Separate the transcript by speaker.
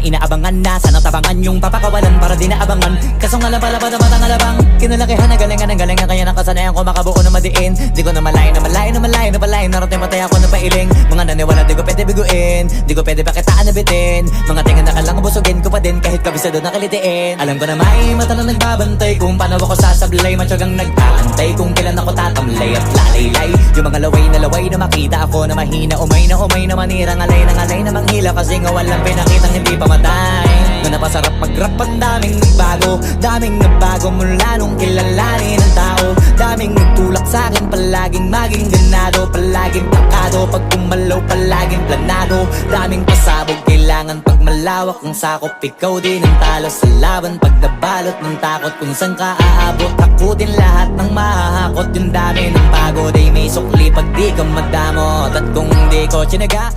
Speaker 1: inaabangan na sanang tabangan yung papakawalan para di naabangan. Kaso nga lang pala patamatang alabang kinalakihan na galingan ng galingan, kaya nakasanayan ko makabuo na madiin. Di ko na malayo na malayo na malayo na palayo, narating matay ako na pailing. Mga naniwala di ko pwede biguin, di ko pwede pakitaan na bitin. Mga tingan na kalang busugin ko pa din kahit kabisado na kalitiin. Alam ko na may mata na nagbabantay kung paano ako sasablay, matyagang nag-aantay kung kailan ako tatamlay at lalaylay. Yung mga laway na makita ako na mahina, umay na manira, ngalay na manghila, kasi nga walang pinakitang hindi pa matay. Na napasarap mag-rap, ang daming nagbago mula nung kilalanin ang tao. Daming nagtulak sa'kin, palaging maging ganado, palaging plakado, pag kumalaw palaging planado. Daming pasabog, kailangan pag malawak ang sakop, ikaw din ang talo sa laban. Pag nabalot ng takot kung saan ka aabot, ako din lahat ng mahahakot. Yung dami ng pagod ay may sukli pag di ka madamot, at kung di ko tsinaga